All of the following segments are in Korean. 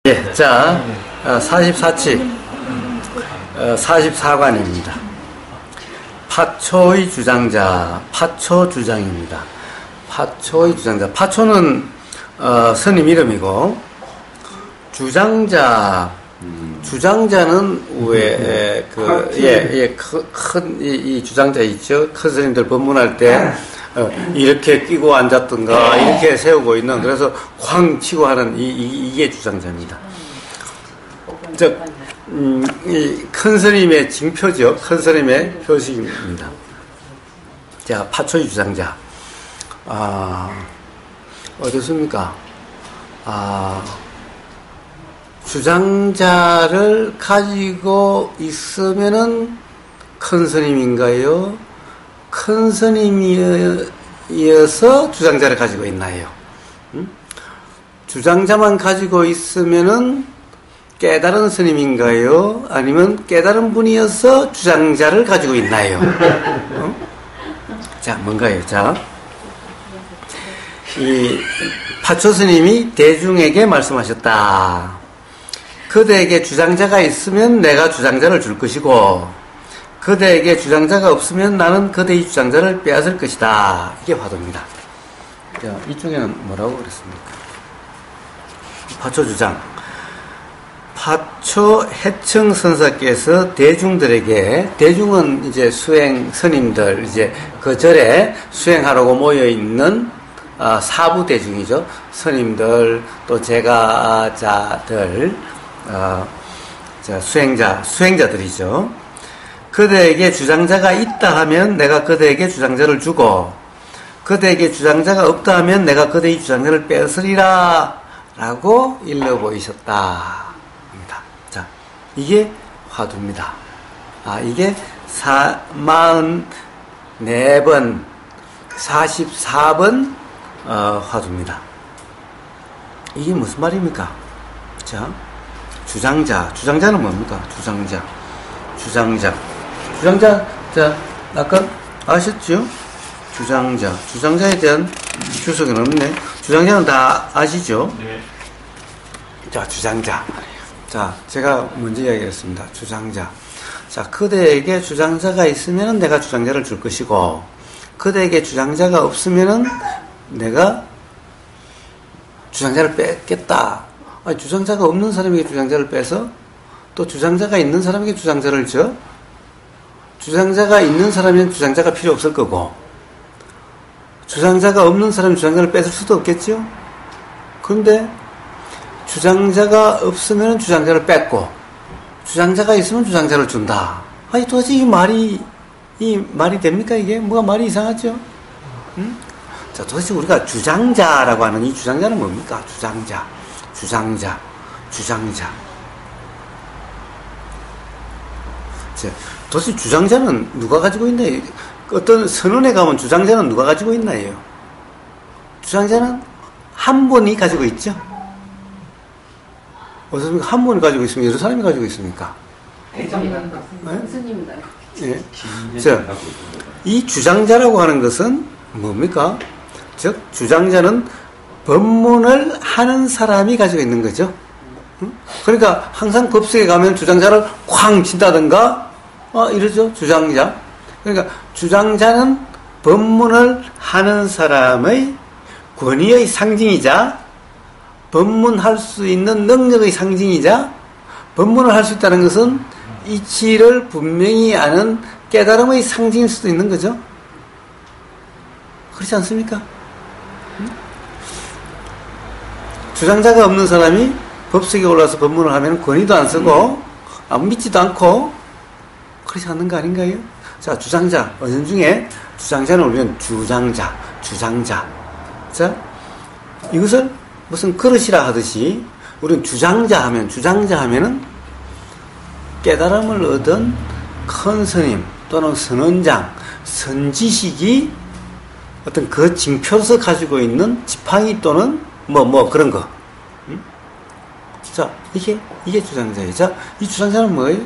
예, 자, 44치, 44관입니다. 파초의 주장자, 파초 주장입니다. 파초의 주장자. 파초는, 스님 이름이고, 주장자는 왜, 이 주장자 있죠? 큰 스님들 법문할 때, 이렇게 끼고 앉았던가, 이렇게 세우고 있는, 그래서 쾅 치고 하는 이게 주장자입니다. 즉, 이 큰 스님의 징표죠. 큰 스님의 표식입니다. 자, 파초의 주장자. 어떻습니까? 주장자를 가지고 있으면은 큰 스님인가요? 큰 스님이어서 주장자를 가지고 있나요? 주장자만 가지고 있으면은 깨달은 스님인가요? 아니면 깨달은 분이어서 주장자를 가지고 있나요? 자, 뭔가요? 자, 이 파초 스님이 대중에게 말씀하셨다. 그대에게 주장자가 있으면 내가 주장자를 줄 것이고, 그대에게 주장자가 없으면 나는 그대의 주장자를 빼앗을 것이다. 이게 화두입니다. 자, 이쪽에는 뭐라고 그랬습니까? 파초 주장. 파초 해청 선사께서 대중들에게, 대중은 이제 수행 스님들, 이제 그 절에 수행하라고 모여있는 사부 대중이죠. 스님들, 또 제가자들, 수행자들이죠. 그대에게 주장자가 있다 하면 내가 그대에게 주장자를 주고, 그대에게 주장자가 없다 하면 내가 그대의 주장자를 뺏으리라 라고 일러 보이셨다. 자, 이게 화두입니다. 이게 44번, 44번 화두입니다. 이게 무슨 말입니까? 자, 주장자는 뭡니까? 주장자, 자, 아까 아셨죠? 주장자에 대한 주석은 없네. 주장자는 다 아시죠? 네. 자, 주장자. 자, 제가 먼저 이야기했습니다. 주장자. 자, 그대에게 주장자가 있으면 내가 주장자를 줄 것이고, 그대에게 주장자가 없으면 내가 주장자를 뺏겠다. 주장자가 없는 사람에게 주장자를 빼서 또 주장자가 있는 사람에게 주장자를 줘. 주장자가 있는 사람은 주장자가 필요 없을 거고, 주장자가 없는 사람은 주장자를 뺏을 수도 없겠죠? 그런데 주장자가 없으면 주장자를 뺏고, 주장자가 있으면 주장자를 준다. 도대체 이 말이 됩니까, 이게? 뭐가 말이 이상하죠? 자, 도대체 우리가 주장자라고 하는 이 주장자는 뭡니까? 주장자. 자, 도대체 주장자는 누가 가지고 있나요? 어떤 선언에 가면 주장자는 누가 가지고 있나요? 주장자는 한 분이 가지고 있죠? 어떻습니까? 한 분이 가지고 있으면 여러 사람이 가지고 있습니까? 스님인가요? 예. 자, 이 주장자라고 하는 것은 뭡니까? 즉, 주장자는 법문을 하는 사람이 가지고 있는 거죠. 그러니까 항상 법석에 가면 주장자를 쾅 친다든가, 이러죠. 주장자. 그러니까 주장자는 법문을 하는 사람의 권위의 상징이자, 법문할 수 있는 능력의 상징이자, 법문을 할 수 있다는 것은 이치를 분명히 아는 깨달음의 상징일 수도 있는 거죠. 그렇지 않습니까? 주장자가 없는 사람이 법석에 올라서 법문을 하면 권위도 안 쓰고, 믿지도 않고, 그렇지 않는 거 아닌가요? 자, 주장자. 은연중에 주장자는 우리는 주장자. 자, 이것을 무슨 그릇이라 하듯이, 우리는 주장자 하면은 깨달음을 얻은 큰 스님 또는 선원장, 선지식이 어떤 그 징표로서 가지고 있는 지팡이 또는 그런 거. 자, 이게 주장자예요. 자, 이 주장자는 뭐예요?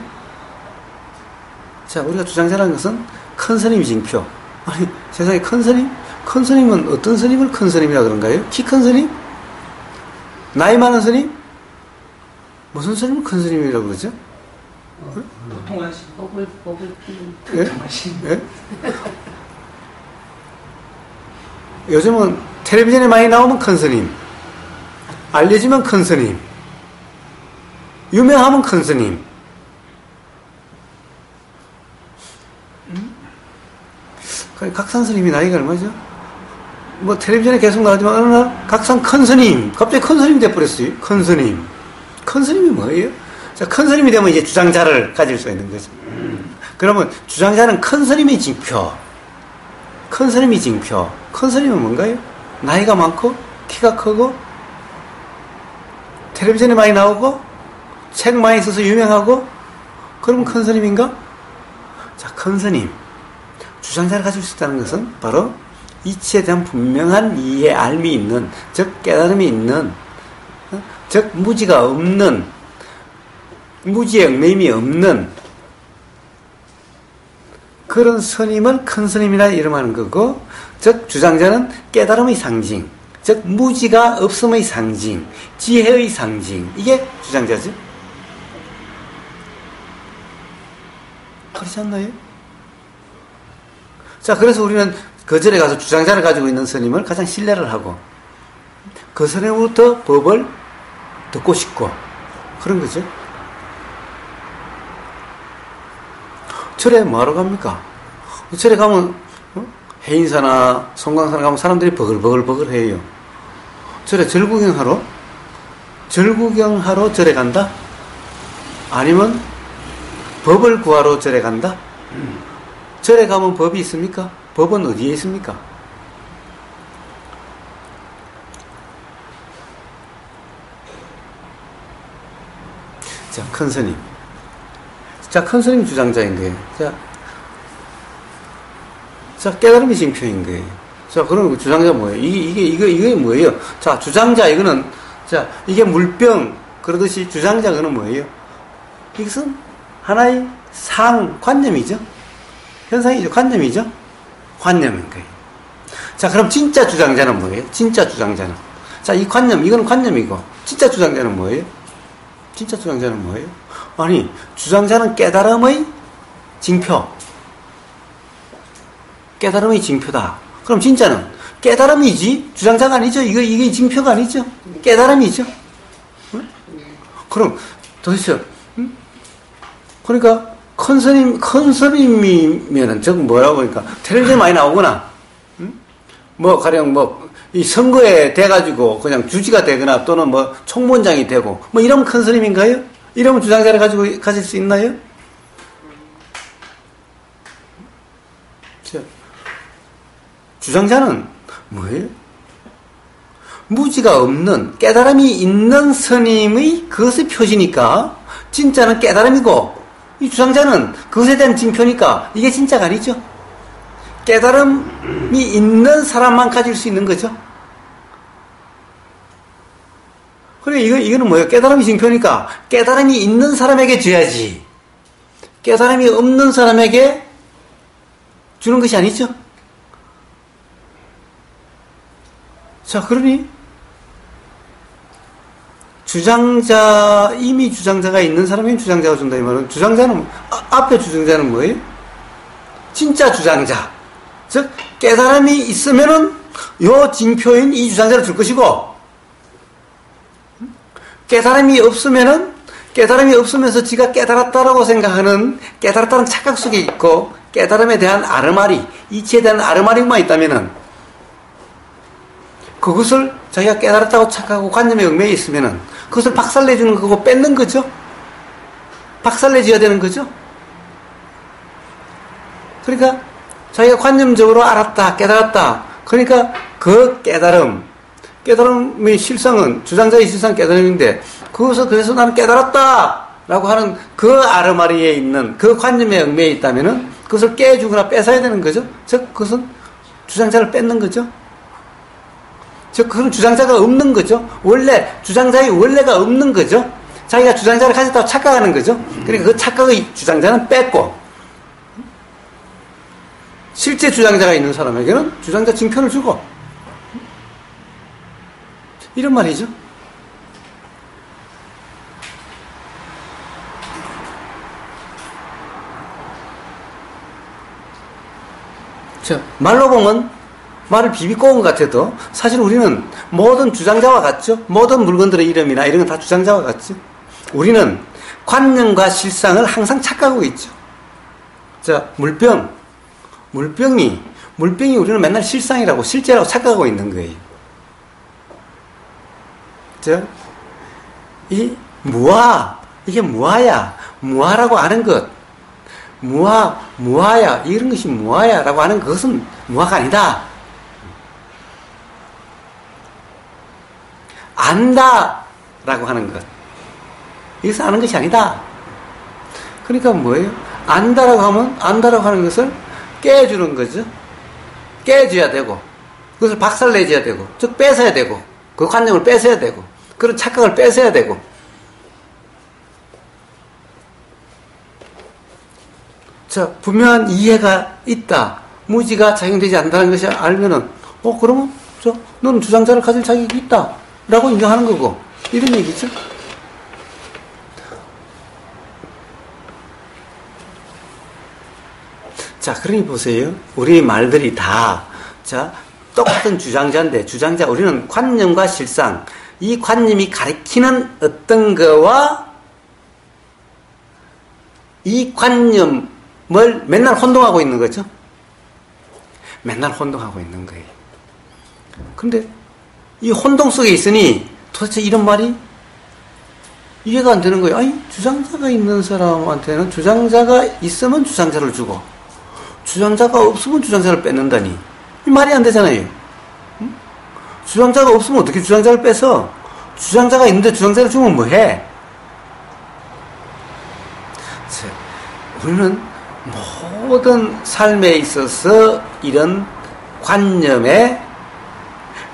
자, 우리가 주장자라는 것은 큰 스님이 징표. 아니, 세상에 큰 스님? 큰 스님은 어떤 스님을 큰 스님이라 그런가요? 키 큰 스님? 나이 많은 스님? 무슨 스님을 큰 스님이라고 그러죠? 보통 하시 법을 예? 예? 요즘은 텔레비전에 많이 나오면 큰 스님, 알려지면 큰 스님, 유명하면 큰 스님. 각산 스님이 나이가 얼마죠? 뭐 텔레비전에 계속 나오지만 어느 날 각산 큰 스님, 갑자기 큰 스님이 돼버렸어요. 큰 스님. 큰 스님이 뭐예요? 자, 큰 스님이 되면 이제 주장자를 가질 수 있는 거죠. 그러면 주장자는 큰 스님이 징표. 큰 스님이 징표. 큰 스님은 뭔가요? 나이가 많고, 키가 크고, 텔레비전에 많이 나오고, 책 많이 써서 유명하고, 그러면 큰 스님인가? 자, 큰 스님. 주장자를 가질 수 있다는 것은 바로 이치에 대한 분명한 이해, 알미 있는, 즉 깨달음이 있는, 즉 무지가 없는, 무지의 얽매임이 없는 그런 스님을 큰 스님이라 이름하는 거고, 즉 주장자는 깨달음의 상징, 즉 무지가 없음의 상징, 지혜의 상징, 이게 주장자죠. 그렇지 않나요? 자, 그래서 우리는 그 절에 가서 주장자를 가지고 있는 스님을 가장 신뢰를 하고 그 스님으로부터 법을 듣고 싶고 그런 거죠. 절에 뭐하러 갑니까? 절에 가면 해인사나 송광사나 가면 사람들이 버글버글 해요. 절에 절구경하러? 절구경하러 절에 간다? 아니면 법을 구하러 절에 간다? 절에 가면 법이 있습니까? 법은 어디에 있습니까? 자, 큰 스님. 자, 큰 스님 주장자인 거예요. 자, 깨달음이 징표인 거예요. 자, 그럼 주장자 뭐예요? 이게 뭐예요? 자, 주장자, 이거는, 자, 이게 물병, 그러듯이 주장자, 그는 뭐예요? 이것은 하나의 관념이죠. 현상이죠. 관념이죠. 관념인 거예요. 자, 그럼 진짜 주장자는 뭐예요? 진짜 주장자는. 자, 이 관념, 이건 관념이고, 진짜 주장자는 뭐예요? 진짜 주장자는 뭐예요? 아니, 주장자는 깨달음의 징표. 깨달음의 징표다. 그럼 진짜는 깨달음이지, 주장자가 아니죠? 이게 징표가 아니죠? 깨달음이죠? 응? 그럼 도대체, 응? 그러니까, 큰 스님이면은, 저건 뭐라고 그러니까, 텔레비전에 많이 나오거나, 응? 뭐, 가령 이 선거에 돼가지고 그냥 주지가 되거나 또는 뭐 총무원장이 되고, 뭐 이러면 큰 스님인가요? 이러면 주장자를 가질 수 있나요? 주장자는 뭐예요? 무지가 없는, 깨달음이 있는 스님의 그것의 표시니까, 진짜는 깨달음이고, 이 주장자는 그것에 대한 징표니까 이게 진짜가 아니죠. 깨달음이 있는 사람만 가질 수 있는 거죠. 그래, 이거는 뭐예요? 깨달음이 징표니까 깨달음이 있는 사람에게 줘야지. 깨달음이 없는 사람에게 주는 것이 아니죠. 자, 그러니 이미 주장자가 있는 사람에게 주장자가 준다 이 말은, 주장자는 앞에 주장자는 뭐예요? 진짜 주장자. 즉 깨달음이 있으면은 요 징표인 이 주장자를 줄 것이고, 깨달음이 없으면서 지가 깨달았다라고 생각하는, 깨달았다는 착각 속에 있고 깨달음에 대한 아르마리, 이치에 대한 아르마리만 있다면은, 그것을 자기가 깨달았다고 착각하고 관념에 얽매여 있으면은 그것을 박살내주는 거고 뺏는 거죠. 박살내줘야 되는 거죠. 그러니까 자기가 관념적으로 알았다, 깨달았다. 그러니까 그 깨달음의 실상은, 주장자의 실상 깨달음인데, 그래서 나는 깨달았다! 라고 하는 그 아르마리에 있는, 그 관념에 얽매여 있다면은, 그것을 깨주거나 뺏어야 되는 거죠. 즉, 그것은 주장자를 뺏는 거죠. 즉, 그건 주장자가 없는 거죠. 주장자의 원래가 없는 거죠. 자기가 주장자를 가졌다고 착각하는 거죠. 그러니까 그 착각의 주장자는 뺏고, 실제 주장자가 있는 사람에게는 주장자 징표를 주고, 이런 말이죠. 말로 보면 말을 비비꼬은 것 같아도 사실 우리는 모든 주장자와 같죠. 모든 물건들의 이름이나 이런 건 다 주장자와 같죠. 우리는 관념과 실상을 항상 착각하고 있죠. 자, 물병이 우리는 맨날 실상이라고 실제라고 착각하고 있는 거예요. 자, 이 이게 무아야, 무아라고 하는 것, 무아야, 이런 것이 무아야라고 하는 그것은 무아가 아니다. 안다라고 하는 것, 이것은 아는 것이 아니다. 그러니까 뭐예요? 안다라고 하는 것을 깨주는 거죠. 깨줘야 되고, 그것을 박살내줘야 되고, 즉 뺏어야 되고, 그 관념을 뺏어야 되고, 그런 착각을 뺏어야 되고. 자, 분명한 이해가 있다. 무지가 작용되지 않는다는 것을 알면은, 그러면, 너는 주장자를 가질 자격이 있다. 라고 인정하는 거고, 이런 얘기죠. 자, 그러니 보세요. 우리 말들이 다, 똑같은 주장자인데, 우리는 관념과 실상, 이 관념이 가리키는 어떤 거와 이 관념을 맨날 혼동하고 있는 거죠. 맨날 혼동하고 있는 거예요. 근데 이 혼동 속에 있으니 도대체 이런 말이 이해가 안 되는 거예요. 아니, 주장자가 있는 사람한테는 주장자가 있으면 주장자를 주고, 주장자가 없으면 주장자를 뺏는다니. 이 말이 안 되잖아요. 응? 주장자가 없으면 어떻게 주장자를 뺏어? 주장자가 있는데 주장자를 주면 뭐해? 우리는 모든 삶에 있어서 이런 관념에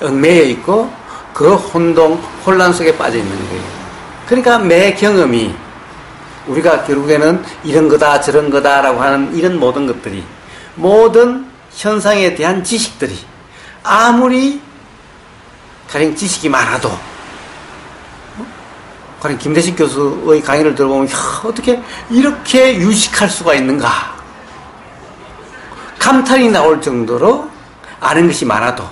얽매여 있고 그 혼란 속에 빠져 있는 거예요. 그러니까 매 경험이 우리가 결국에는 이런 거다 저런 거다라고 하는 이런 모든 것들이, 모든 현상에 대한 지식들이 아무리 가령 지식이 많아도, 가령 김대식 교수의 강의를 들어보면 어떻게 이렇게 유식할 수가 있는가 감탄이 나올 정도로 아는 것이 많아도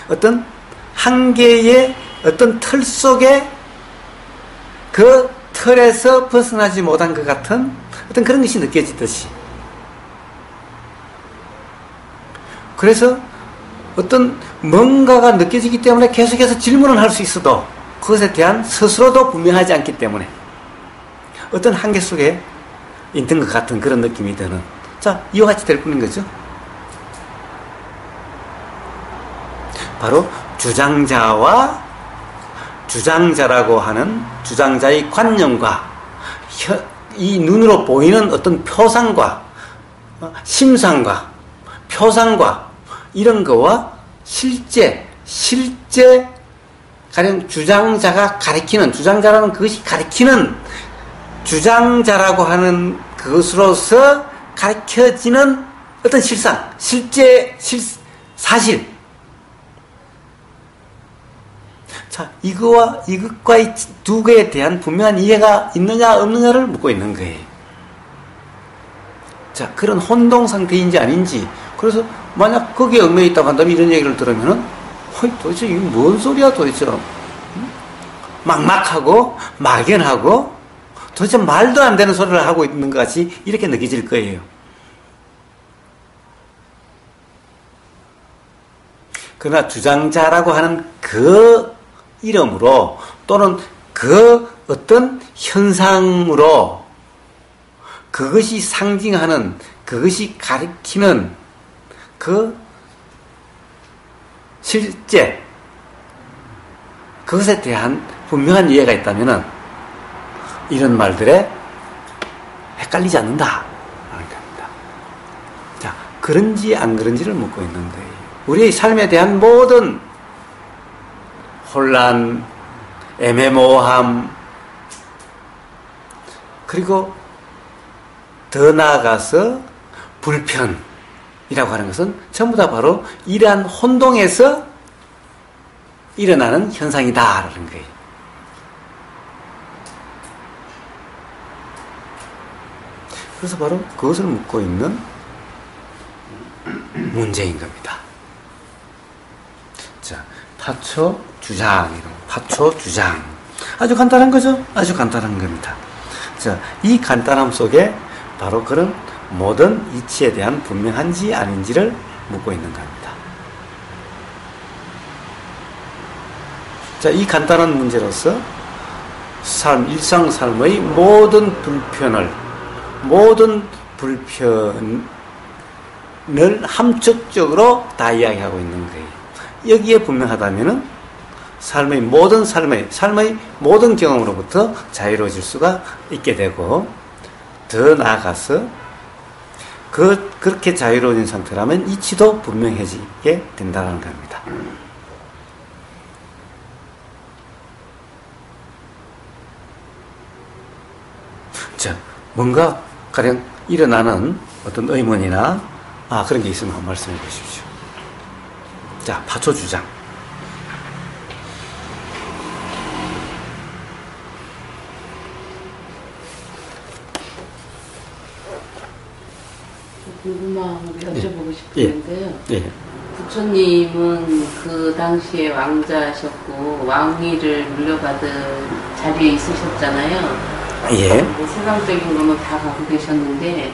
어떤 한계의 어떤 틀 속에 그 틀에서 벗어나지 못한 것 같은 어떤 그런 것이 느껴지듯이, 그래서 어떤 뭔가가 느껴지기 때문에 계속해서 질문을 할 수 있어도 그것에 대한 스스로도 분명하지 않기 때문에 어떤 한계 속에 있는 것 같은 그런 느낌이 드는, 이와 같이 될 뿐인 거죠. 바로 주장자라고 하는 주장자의 관념과 이 눈으로 보이는 어떤 표상과 심상과 표상과 이런 거와 실제 가령 주장자가 가리키는, 주장자라는 그것이 가리키는, 주장자라고 하는 그것으로서 가르쳐지는 어떤 실상, 사실. 이것과의 두 개에 대한 분명한 이해가 있느냐 없느냐를 묻고 있는 거예요. 그런 혼동 상태인지 아닌지. 그래서 만약 거기에 얽매여 있다고 한다면 이런 얘기를 들으면은 도대체 이게 뭔 소리야 도대체. 막막하고 막연하고 도대체 말도 안 되는 소리를 하고 있는 것 같이 이렇게 느껴질 거예요. 그러나 주장자라고 하는 그 이름으로 또는 그 어떤 현상으로 그것이 상징하는, 그것이 가리키는 그 실제, 그것에 대한 분명한 이해가 있다면은 이런 말들에 헷갈리지 않는다. 그런지 안 그런지를 묻고 있는 거예요. 우리의 삶에 대한 모든 혼란, 애매모호함, 그리고 더 나아가서 불편이라고 하는 것은 전부 다 바로 이러한 혼동에서 일어나는 현상이다라는 거예요. 그래서 바로 그것을 묻고 있는 문제인 겁니다. 자, 파초 주장, 파초 주장. 아주 간단한 거죠? 아주 간단한 겁니다. 자, 이 간단함 속에 바로 그런 모든 이치에 대한 분명한지 아닌지를 묻고 있는 겁니다. 자, 이 간단한 문제로서 일상 삶의 모든 불편을 함축적으로 다 이야기하고 있는 거예요. 여기에 분명하다면은 삶의 모든 경험으로부터 자유로워질 수가 있게 되고, 더 나아가서 그렇게 자유로워진 상태라면 이치도 분명해지게 된다는 겁니다. 자, 뭔가 가령 일어나는 어떤 의문이나 그런 게 있으면 한번 말씀해 보십시오. 자, 파초 주장. 궁금한 거 여쭤보고 싶은데요. 예. 부처님은 그 당시에 왕자셨고 왕위를 물려받은 자리에 있으셨잖아요. 예. 뭐 세상적인 거는 다 갖고 계셨는데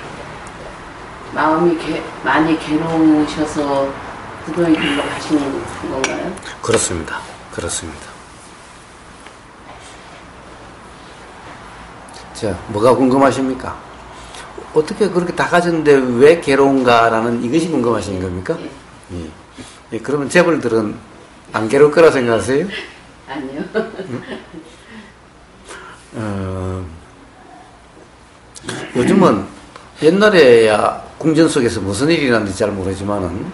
마음이 많이 괴로우셔서 부도의 길로 가시는 건가요? 그렇습니다. 자, 뭐가 궁금하십니까? 어떻게 그렇게 다 가졌는데 왜 괴로운가라는 이것이 궁금하신 겁니까? 예. 예, 그러면 재벌들은 안 괴로울 거라 생각하세요? 아니요. 요즘은 옛날에야 궁전 속에서 무슨 일이 일어났는지 잘 모르지만은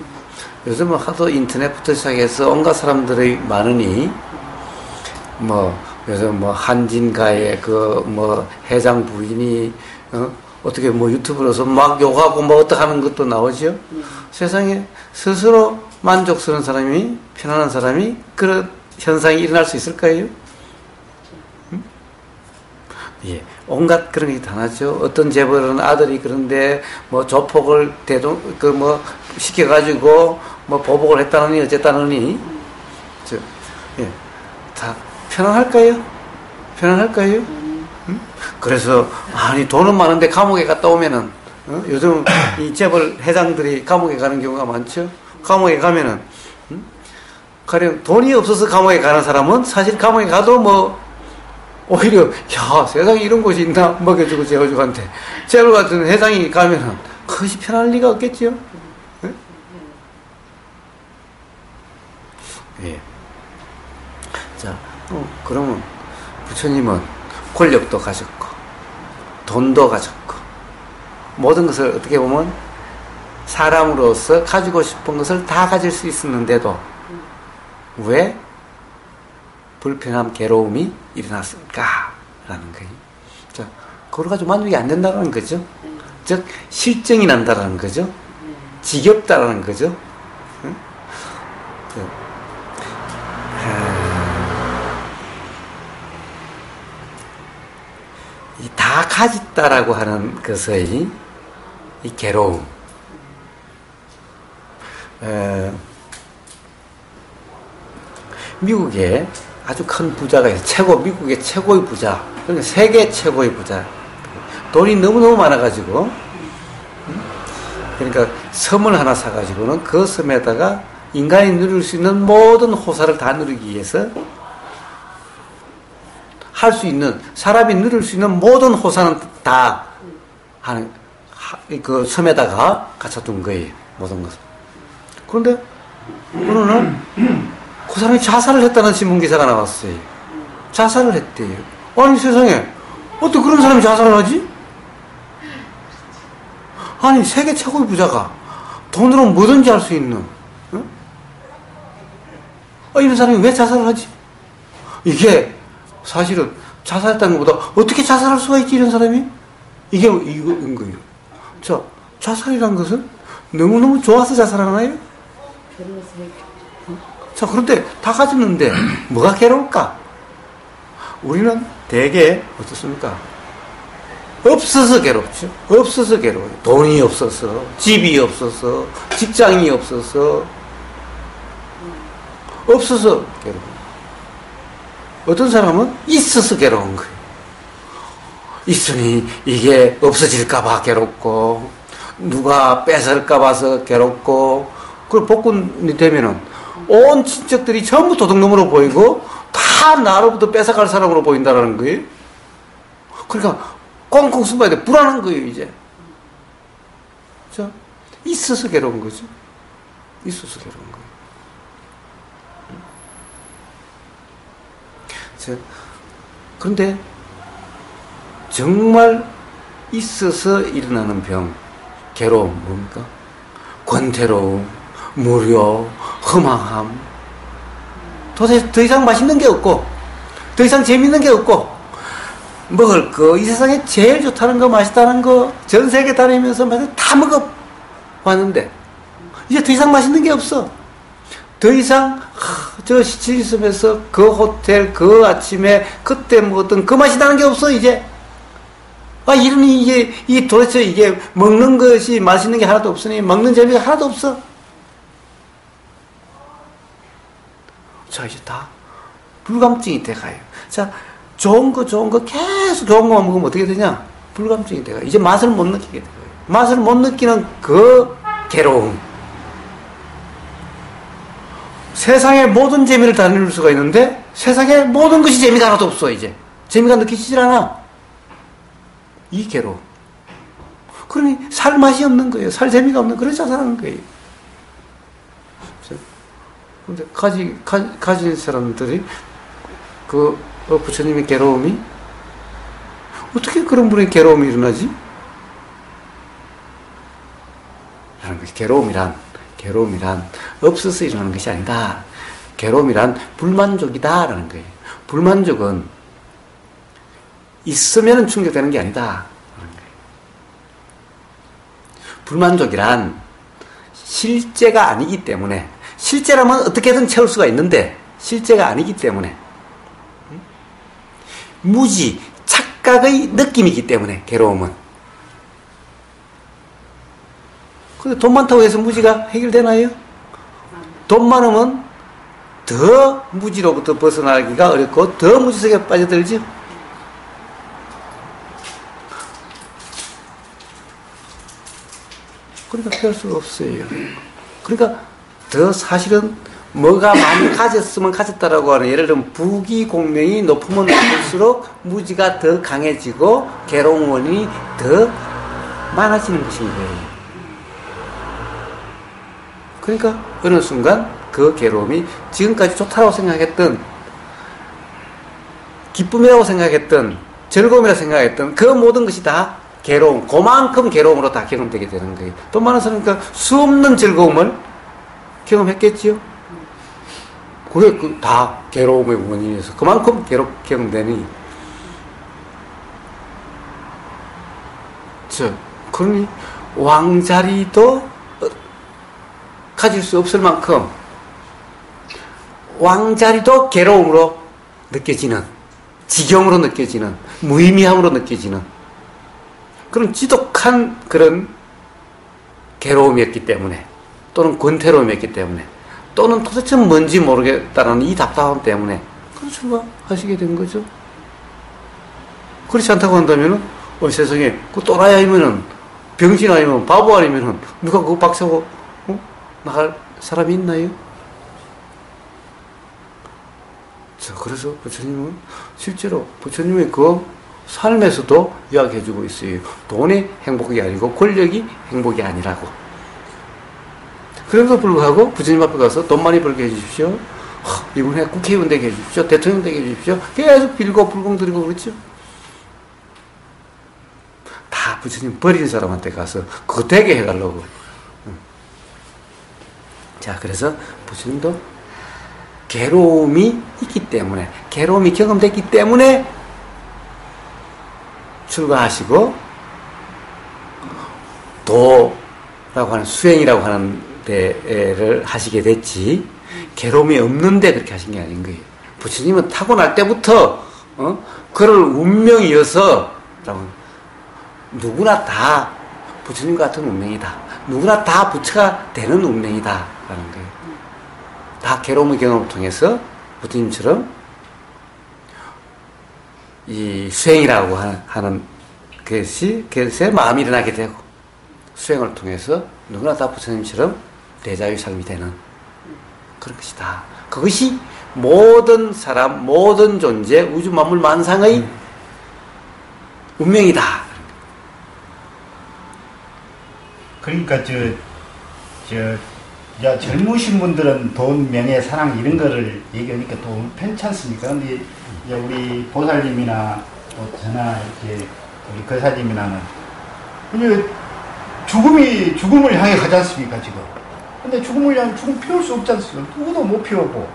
요즘은 하도 인터넷부터 시작해서 온갖 사람들이 많으니 요즘 한진가의 회장 부인이 어떻게 유튜브로서 막 욕하고 어떻게 하는 것도 나오죠. 세상에 스스로 만족스러운 사람이, 편안한 사람이 그런 현상이 일어날 수 있을까요? 예, 온갖 그런 게 다 나죠. 어떤 재벌은 아들이 그런데 조폭을 시켜가지고 보복을 했다느니 어쨌다느니 다 편안할까요? 그래서 돈은 많은데 감옥에 갔다 오면은 요즘 이 재벌 회장들이 감옥에 가는 경우가 많죠. 감옥에 가면은 가령 돈이 없어서 감옥에 가는 사람은 사실 감옥에 가도 오히려 세상에 이런 곳이 있나 먹여주고 재워주고 한테 재벌 같은 회장이 가면은 그것이 편할 리가 없겠죠. 예. 자, 그러면 부처님은 권력도 가졌고 돈도 가졌고 모든 것을 어떻게 보면 사람으로서 가지고 싶은 것을 다 가질 수 있었는데도 왜 불편함, 괴로움이 일어났을까라는 거예요. 자, 그걸 가지고 만족이 안 된다는 거죠. 즉 실증이 난다라는 거죠. 지겹다라는 거죠. 다 가졌다라고 하는 것의 이 괴로움. 미국에 아주 큰 부자가 있어요. 미국의 최고의 부자. 그러니까 세계 최고의 부자. 돈이 너무너무 많아가지고, 그러니까 섬을 하나 사가지고는 그 섬에다가 인간이 누릴 수 있는 모든 호사를 다 누리기 위해서 할 수 있는, 사람이 누릴 수 있는 모든 호사는 다 하는, 그 섬에다가 갖춰둔 거예요. 모든 것을. 그런데, 어느 날, 그 사람이 자살을 했다는 신문기사가 나왔어요. 자살을 했대요. 아니, 세상에, 어떻게 그런 사람이 자살을 하지? 아니, 세계 최고의 부자가 돈으로 뭐든지 할 수 있는, 이런 사람이 왜 자살을 하지? 이게, 사실은 자살했다는 것보다 어떻게 자살할 수가 있지, 이런 사람이? 이거인 거예요. 자, 자살이란 것은 너무너무 좋아서 자살하나요? 자, 그런데 다 가졌는데 뭐가 괴로울까? 우리는 대개 어떻습니까? 없어서 괴롭죠. 없어서 괴로워요. 돈이 없어서, 집이 없어서, 직장이 없어서, 없어서 괴로워요. 어떤 사람은 있어서 괴로운 거예요. 있으니 이게 없어질까봐 괴롭고, 누가 뺏을까봐서 괴롭고, 그리고 복권이 되면은 온 친척들이 전부 도둑놈으로 보이고, 다 나로부터 뺏어갈 사람으로 보인다는 거예요. 그러니까 꽁꽁 숨어야 돼. 불안한 거예요, 이제. 자, 있어서 괴로운 거죠. 있어서 괴로운 거예요. 자, 그런데 정말 있어서 일어나는 병, 괴로움, 뭡니까? 권태로움, 무료, 허망함. 도대체 더 이상 맛있는 게 없고, 더 이상 재밌는 게 없고, 먹을 거, 이 세상에 제일 좋다는 거, 맛있다는 거, 전 세계 다니면서 다 먹어봤는데, 이제 더 이상 맛있는 게 없어. 더 이상, 저 시칠 있으면서 그 호텔, 그 아침에, 그때 먹었던 그 맛이 나는 게 없어, 이제. 이러니 이게, 도대체 이게 먹는 것이 맛있는 게 하나도 없으니, 먹는 재미가 하나도 없어. 자, 이제 다 불감증이 돼가요. 자, 좋은 거 계속 좋은 거만 먹으면 어떻게 되냐? 불감증이 돼가요. 이제 맛을 못 느끼게 돼요. 맛을 못 느끼는 그 괴로움. 세상의 모든 재미를 다 누릴 수가 있는데 세상의 모든 것이 재미가 하나도 없어. 이제 재미가 느껴지질 않아. 이 괴로움. 그러니 살 맛이 없는 거예요. 살 재미가 없는, 그래서 자살하는 거예요. 근데 가진 사람들이 부처님의 괴로움이 어떻게 그런 분의 괴로움이 일어나지? 라는 것이 괴로움이란 없어서 일어나는 것이 아니다. 괴로움이란 불만족이다 라는 거예요. 불만족은 있으면 충족되는 게 아니다 라는 거예요. 불만족이란 실제가 아니기 때문에, 실제라면 어떻게든 채울 수가 있는데 실제가 아니기 때문에, 무지, 착각의 느낌이기 때문에 괴로움은. 근데 돈 많다고 해서 무지가 해결되나요? 돈 많으면 더 무지로부터 벗어나기가 어렵고 더 무지 속에 빠져들죠. 그러니까 피할 수가 없어요. 그러니까 더 사실은 뭐가 많이 가졌으면 가졌다라고 하는, 예를 들면 부귀공명이 높으면 높을수록 무지가 더 강해지고 괴로운 원인이 더 많아지는 것인 거예요. 그러니까 어느 순간 그 괴로움이 지금까지 좋다고 생각했던, 기쁨이라고 생각했던, 즐거움이라고 생각했던 그 모든 것이 다 괴로움, 그만큼 괴로움으로 다 경험되게 되는 거예요. 돈 많은 사람이니까 수 없는 즐거움을 경험했겠지요. 그게 다 괴로움의 원인이어서 그만큼 경험되니. 그러니 왕자리도 가질 수 없을 만큼 왕자리도 괴로움으로 느껴지는, 지경으로 느껴지는, 무의미함으로 느껴지는 그런 지독한 그런 괴로움이었기 때문에, 또는 권태로움이었기 때문에, 또는 도대체 뭔지 모르겠다는 이 답답함 때문에 그런 출가하시게 된 거죠. 그렇지 않다고 한다면은, 세상에, 그 또라이 아니면은, 병신 아니면, 바보 아니면은, 누가 그거 박차고, 나갈 사람이 있나요? 자, 그래서 부처님은 실제로 부처님의 그 삶에서도 이야기해주고 있어요. 돈이 행복이 아니고 권력이 행복이 아니라고. 그래도 불구하고 부처님 앞에 가서 돈 많이 벌게 해주십시오. 이번에 국회의원 되게 해주십시오. 대통령 되게 해주십시오. 계속 빌고 불공드리고 그렇죠. 다 부처님 버린 사람한테 가서 그거 되게 해달라고. 자, 그래서 부처님도 괴로움이 있기 때문에, 괴로움이 경험됐기 때문에 출가하시고 도라고 하는, 수행이라고 하는 데를 하시게 됐지, 괴로움이 없는데 그렇게 하신 게 아닌 거예요. 부처님은 타고날 때부터 그를 운명이어서 누구나 다 부처님과 같은 운명이다. 누구나 다 부처가 되는 운명이다. 라는 거예요. 다 괴로움의 경험을 통해서 부처님처럼 이 수행이라고 하는 그것에 마음이 일어나게 되고, 수행을 통해서 누구나 다 부처님처럼 대자유 삶이 되는 그런 것이다. 그것이 모든 사람, 모든 존재, 우주 만물 만상의 운명이다. 그러니까 젊으신 분들은 돈, 명예, 사랑 이런 거를 얘기하니까 또 괜찮습니까? 근데 이제 우리 보살님이나 또 저나 이렇게 우리 거사님이나는 죽음을 향해 가지 않습니까, 지금? 근데 죽음을 향해 죽음 피울 수 없지 않습니까? 누구도 못 피우고.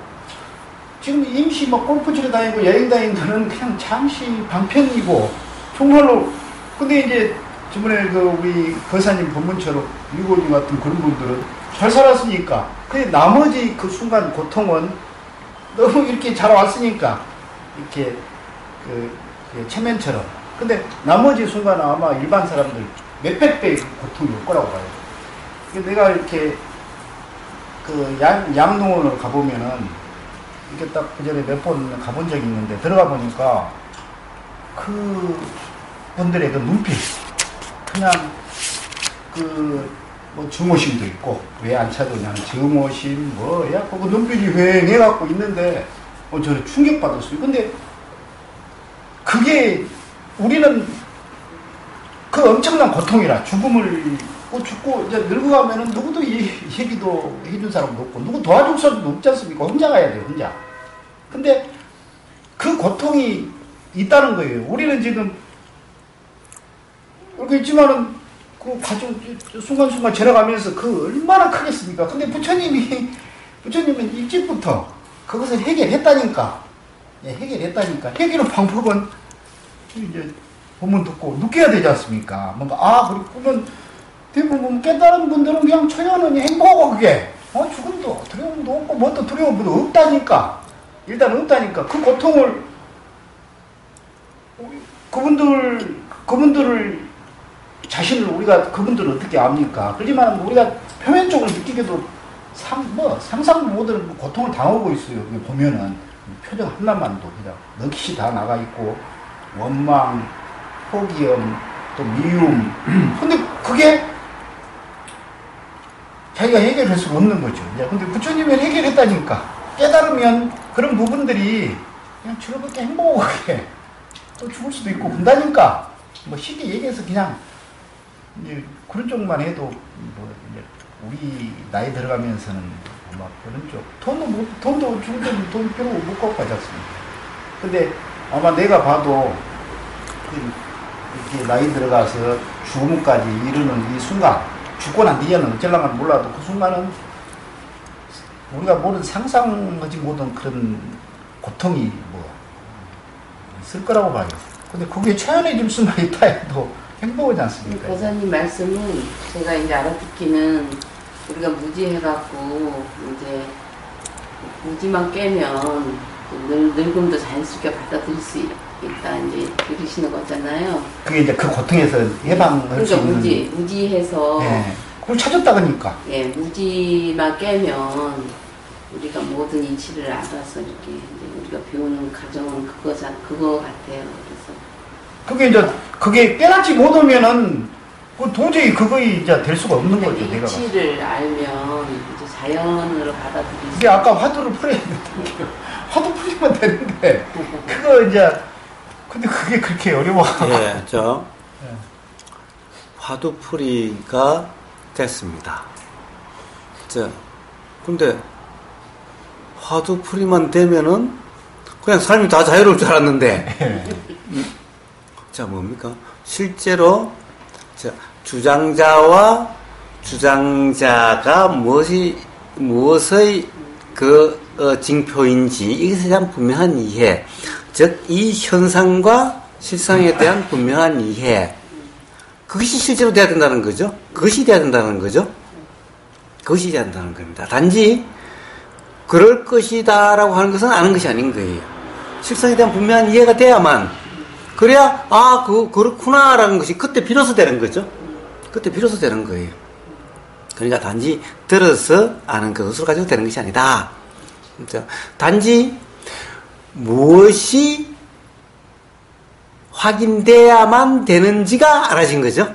지금 임시 골프 치러 다니고 여행 다니는 거는 그냥 잠시 방편이고, 정말로. 근데 이제 저번에 우리 거사님 본문처럼 유고님 같은 그런 분들은 잘 살았으니까. 근데 나머지 그 순간 고통은 너무 이렇게 잘 왔으니까, 이렇게 체면처럼. 근데 나머지 순간은 아마 일반 사람들 몇백 배의 고통이 올 거라고 봐요. 내가 이렇게 양농원을 가보면은, 이렇게 딱 그 전에 몇 번 가본 적이 있는데, 들어가 보니까 그 분들의 그 눈빛, 그냥 뭐 증오심도 있고, 왜 안 찾으냐는 증오심, 그 눈빛이 휑해갖고 있는데, 저는 충격받았어요. 근데 그게 우리는 그 엄청난 고통이라, 죽고 이제 늙어가면은 누구도 얘기도 해준 사람도 없고, 누구 도와줄 사람도 없지 않습니까? 혼자 가야 돼요, 혼자. 근데 그 고통이 있다는 거예요. 우리는 지금 이렇게 있지만은 그 가정 순간순간 지나가면서 그 얼마나 크겠습니까? 근데 부처님은 일찍부터 그것을 해결했다니까. 해결했다니까. 해결의 방법은 이제 본문 듣고 느껴야 되지 않습니까? 뭔가, 그러면 대부분 깨달은 분들은 그냥 천연은 행복하고, 그게 죽음도 두려움도 없고 뭣도 두려움도 없다니까. 일단 없다니까. 그 고통을 그분들을 자신을 우리가 그분들을 어떻게 압니까? 그렇지만 우리가 표면적으로 느끼게도 상상도 못하는 고통을 당하고 있어요. 보면은 표정 하나만도 그냥 넋이 다 나가 있고, 원망, 포기움, 또 미움. 근데 그게 자기가 해결할 수 없는 거죠. 근데 부처님은 해결했다니까. 깨달으면 그런 부분들이 그냥 즐겁게 행복하게 또 죽을 수도 있고 그런다니까. 쉽게 얘기해서 그냥 이제 그런 쪽만 해도 이제 우리 나이 들어가면서는 그런 쪽 돈도 죽을 때는 돈 별로 못 갖고 가지 않습니까? 근데 아마 내가 봐도 이렇게 나이 들어가서 죽음까지 이르는 이 순간, 죽고 난 뒤에는 어쩌려면 몰라도 그 순간은 우리가 모든 상상하지 못한 그런 고통이 있을 거라고 봐요. 근데 그게 최연해질 수만 있다 해도 행복하지 않습니까? 거사님 말씀은 제가 이제 알아듣기는, 우리가 무지해갖고 이제 무지만 깨면 늙음도 자연스럽게 받아들일 수 있다, 이제 이러시는 거잖아요. 그게 이제 그 고통에서 해방할 수 있는. 무지해서. 네. 그걸 찾았다니까. 예, 무지만 깨면 우리가 모든 이치를 알아서 이렇게 이제 우리가 배우는 과정은 그거 같아요. 그래서 그게 깨닫지 못하면은 도저히 그거이 이제 될 수가 없는 거죠. 내가 이치를 알면 이제 자연으로 받아들이지. 이게 아까 화두를 풀어야 된다니까요. 화두 풀리면 되는데 그거 이제 근데 그게 그렇게 어려워. 예, 화두풀이가 됐습니다. 근데 화두풀이만 되면은 그냥 삶이 다 자유로울 줄 알았는데, 뭡니까? 실제로 주장자가 무엇의 징표인지 이것에 대한 분명한 이해, 즉 이 현상과 실상에 대한 분명한 이해, 그것이 실제로 돼야 된다는 거죠. 그것이 돼야 된다는 거죠. 그것이 돼야 된다는 겁니다. 단지 그럴 것이다라고 하는 것은 아는 것이 아닌 거예요. 실상에 대한 분명한 이해가 돼야만 그래야, 아, 그렇구나라는 것이 그때 비로소 되는 거죠. 그때 비로소 되는 거예요. 그러니까 단지 들어서 아는 그것으로 가지고 되는 것이 아니다. 단지 무엇이 확인돼야만 되는지가 알아진 거죠.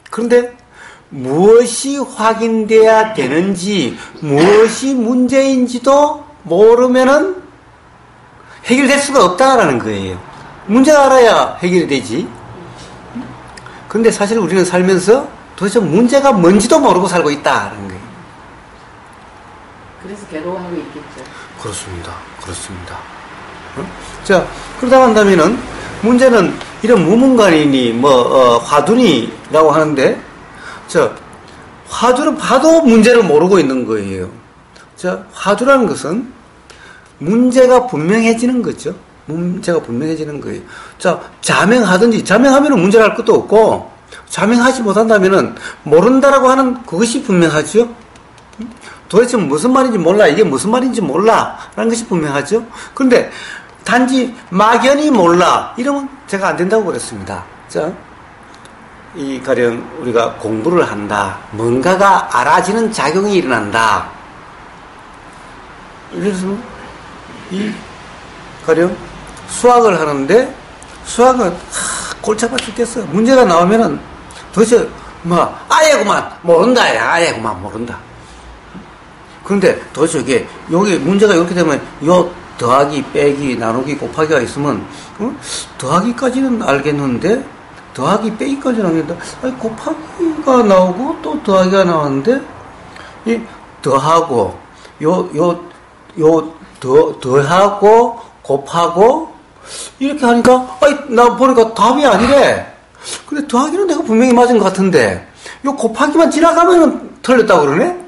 그런데 무엇이 확인돼야 되는지, 무엇이 문제인지도 모르면은 해결될 수가 없다라는 거예요. 문제가 알아야 해결이 되지. 그런데 사실 우리는 살면서 도대체 문제가 뭔지도 모르고 살고 있다라는 거예요. 그래서 괴로워하고 있겠죠. 그렇습니다. 그렇습니다. 자, 그러다 한다면은 문제는 이런 무문관이니 화두니라고 하는데, 화두는 봐도 문제를 모르고 있는 거예요. 화두라는 것은 문제가 분명해지는 거죠. 문제가 분명해지는 거예요. 자명하든지, 자명하면은 문제를 할 것도 없고, 자명하지 못한다면은 모른다라고 하는 그것이 분명하죠. 도대체 무슨 말인지 몰라, 이게 무슨 말인지 몰라 라는 것이 분명하죠. 그런데 단지 막연히 몰라 이러면 제가 안 된다고 그랬습니다. 이 가령 우리가 공부를 한다, 뭔가가 알아지는 작용이 일어난다. 그래서 이 가령 수학을 하는데 수학은 골치 아파 죽겠어. 문제가 나오면은 도대체 아예구만 모른다, 아예구만 모른다. 그런데 도대체 이게 여기 문제가 이렇게 되면 요 더하기, 빼기, 나누기, 곱하기가 있으면 더하기까지는 알겠는데 더하기, 빼기까지는 알겠는데 곱하기가 나오고 또 더하기가 나왔는데 이 더하고 더하고 곱하고 이렇게 하니까 나 보니까 답이 아니래. 근데 더하기는 내가 분명히 맞은 것 같은데 요 곱하기만 지나가면 틀렸다고 그러네.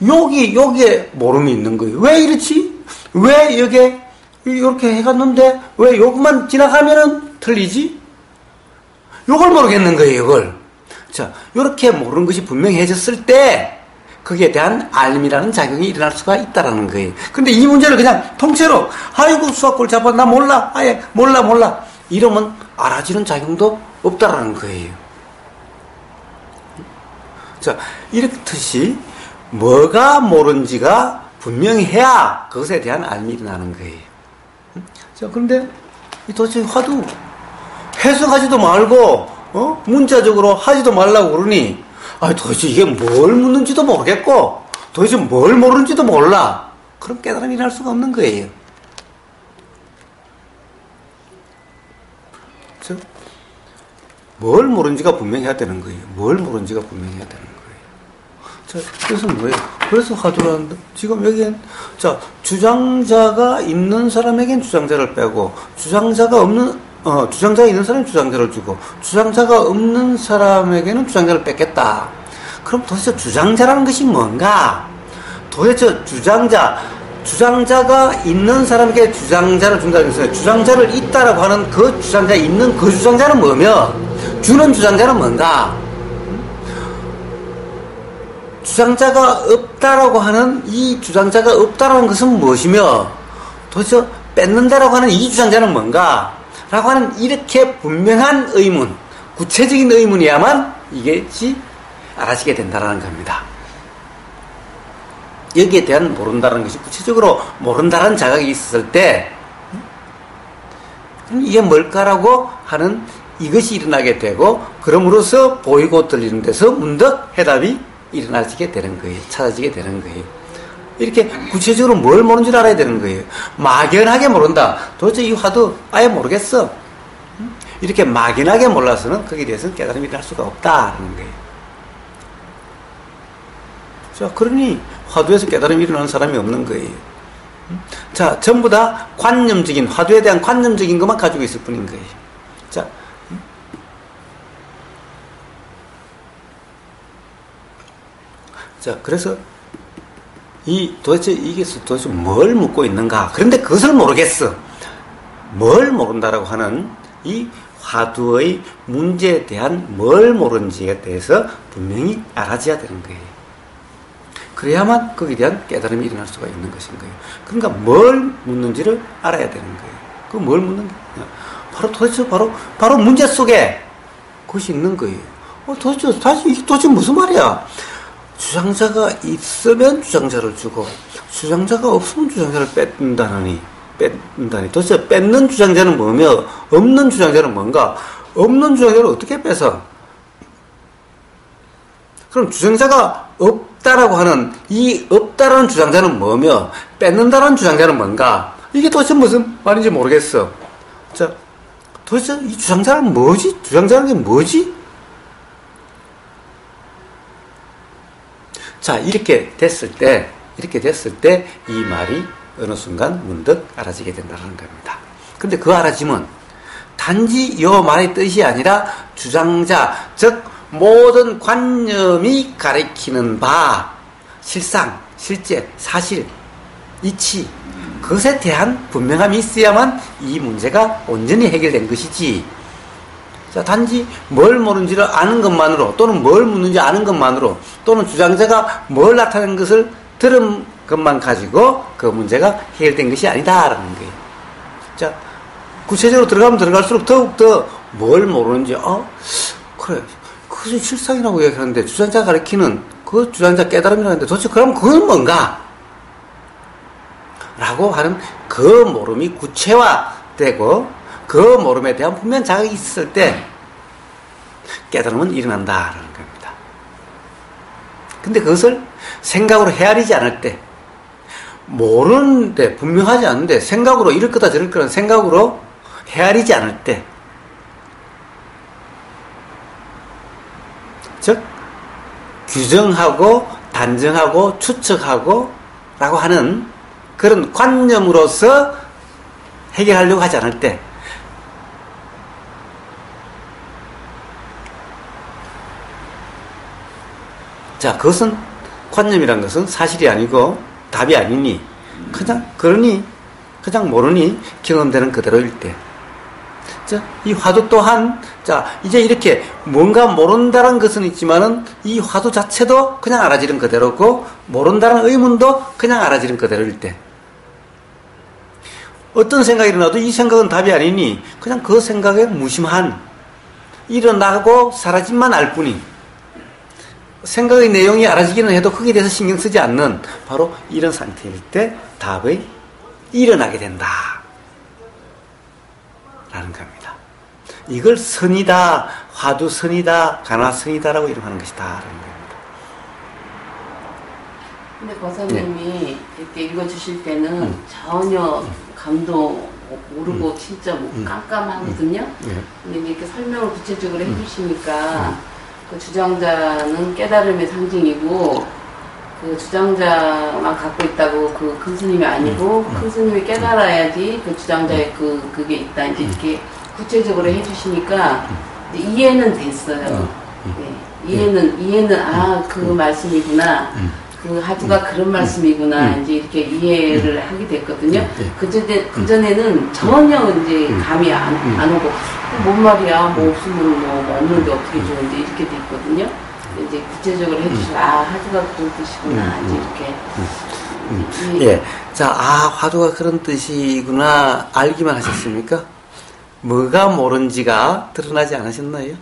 여기에 모름이 있는 거예요. 왜 이렇지? 왜 여기에 이렇게 해갔는데 왜 요것만 지나가면은 틀리지? 요걸 모르겠는 거예요, 이걸. 요렇게 모르는 것이 분명해졌을 때 거기에 대한 알미라는 작용이 일어날 수가 있다라는 거예요. 근데 이 문제를 그냥 통째로 아이고 수학 골치 아파, 나 몰라, 아예 몰라 이러면 알아지는 작용도 없다라는 거예요. 이렇듯이 뭐가 모른지가 분명히 해야 그것에 대한 알미 일어나는 거예요. 그런데 도대체 화두 해석하지도 말고 문자적으로 하지도 말라고 그러니 도대체 이게 뭘 묻는지도 모르겠고 도대체 뭘 모르는지도 몰라. 그럼 깨달음이 일어날 수가 없는 거예요. 뭘 모르는지가 분명해야 되는 거예요. 뭘 모르는지가 분명해야 되는 거예요. 그래서 뭐예요? 그래서 화두라는데 지금 여기엔 주장자가 있는 사람에겐 주장자를 빼고 주장자가 있는 사람은 주장자를 주고 주장자가 없는 사람에게는 주장자를 뺏겠다. 그럼 도대체 주장자라는 것이 뭔가? 도대체 주장자가 있는 사람에게 주장자를 준다는 것은 주장자를 있다라고 하는 그 주장자 있는 그 주장자는 뭐며 주는 주장자는 뭔가? 주장자가 없다라고 하는 이 주장자가 없다라는 것은 무엇이며 도대체 뺏는다라고 하는 이 주장자는 뭔가? 라고 하는 이렇게 분명한 의문, 구체적인 의문이야만 이것이 알아지게 된다라는 겁니다. 여기에 대한 모른다라는 것이 구체적으로 모른다라는 자각이 있었을 때 이게 뭘까라고 하는 이것이 일어나게 되고 그럼으로써 보이고 들리는 데서 문득 해답이 일어나지게 되는 거예요. 찾아지게 되는 거예요. 이렇게 구체적으로 뭘 모르는지 알아야 되는 거예요. 막연하게 모른다. 도대체 이 화두 아예 모르겠어. 이렇게 막연하게 몰라서는 거기에 대해서는 깨달음이 일어날 수가 없다는 거예요. 그러니 화두에서 깨달음이 일어나는 사람이 없는 거예요. 전부 다 관념적인, 화두에 대한 관념적인 것만 가지고 있을 뿐인 거예요. 그래서 도대체 뭘 묻고 있는가? 그런데 그것을 모르겠어. 뭘 모른다라고 하는 이 화두의 문제에 대한 뭘 모르는지에 대해서 분명히 알아져야 되는 거예요. 그래야만 거기에 대한 깨달음이 일어날 수가 있는 것인 거예요. 그러니까 뭘 묻는지를 알아야 되는 거예요. 그 뭘 묻는가? 바로 도대체 바로 문제 속에 그것이 있는 거예요. 도대체 무슨 말이야? 주장자가 있으면 주장자를 주고 주장자가 없으면 주장자를 뺏는다니. 도대체 뺏는 주장자는 뭐며 없는 주장자는 뭔가? 없는 주장자를 어떻게 뺏어? 그럼 주장자가 없다라고 하는 이 없다라는 주장자는 뭐며 뺏는다라는 주장자는 뭔가? 이게 도대체 무슨 말인지 모르겠어. 자, 도대체 이 주장자는 뭐지? 주장자는 게 뭐지? 자, 이렇게 됐을 때 이 말이 어느 순간 문득 알아지게 된다는 겁니다. 근데 그 알아짐은 단지 이 말의 뜻이 아니라 주장자, 즉 모든 관념이 가리키는 바, 실상, 실제, 사실, 이치, 그것에 대한 분명함이 있어야만 이 문제가 온전히 해결된 것이지. 자, 단지 뭘 모르는지를 아는 것만으로, 또는 뭘 묻는지 아는 것만으로, 또는 주장자가 뭘 나타낸 것을 들은 것만 가지고 그 문제가 해결된 것이 아니다라는 거예요. 자, 구체적으로 들어가면 들어갈수록 더욱더 뭘 모르는지, 그래, 그것이 실상이라고 얘기하는데, 주장자가 가리키는 그 주장자 깨달음이라고 하는데, 도대체 그럼 그건 뭔가? 라고 하는 그 모름이 구체화되고, 그 모름에 대한 분명 자각이 있을 때, 깨달음은 일어난다라는 겁니다. 근데 그것을 생각으로 헤아리지 않을 때, 모르는데, 분명하지 않은데, 생각으로 이럴 거다 저럴 거라는 생각으로 헤아리지 않을 때, 즉 규정하고 단정하고 추측하고 라고 하는 그런 관념으로서 해결하려고 하지 않을 때, 자, 그것은 관념이란 것은 사실이 아니고 답이 아니니 그냥 모르니 경험되는 그대로일 때, 자, 이 화두 또한, 자, 이제 이렇게 뭔가 모른다는 것은 있지만은 이 화두 자체도 그냥 알아지는 그대로고, 모른다는 의문도 그냥 알아지는 그대로일 때, 어떤 생각이 일어나도 이 생각은 답이 아니니 그냥 그 생각에 무심한, 일어나고 사라짐만 알 뿐인, 생각의 내용이 알아지기는 해도 거기에 대해서 신경 쓰지 않는 바로 이런 상태일 때 답의 일어나게 된다 라는 겁니다. 이걸 선이다, 화두선이다, 간화선이다라고 이름하는 것이다 라는 겁니다. 근데 거사님이 이렇게 읽어주실 때는 전혀 감도 모르고 진짜 뭐 깜깜하거든요. 근데 이렇게 설명을 구체적으로 해주시니까 그 주장자는 깨달음의 상징이고, 그 주장자만 갖고 있다고 그 큰 스님이 아니고 큰 스님이 깨달아야지 그 주장자의 그게 있다, 이제 이렇게 구체적으로 해주시니까 이해는 됐어요. 네. 이해는 그 말씀이구나, 그 하두가 그런 말씀이구나, 이제 이렇게 이해를 하게 됐거든요. 그 전에는 전혀 이제 감이 안 오고, 뭔 말이야, 뭐 없으면 뭐 없는데 어떻게 좋은데 이렇게 됐거든요. 이제 구체적으로 해주시고, 화두가 그런 뜻이구나, 이제 이렇게. 예. 자, 화두가 그런 뜻이구나, 알기만 하셨습니까? 뭐가 모른지가 드러나지 않으셨나요?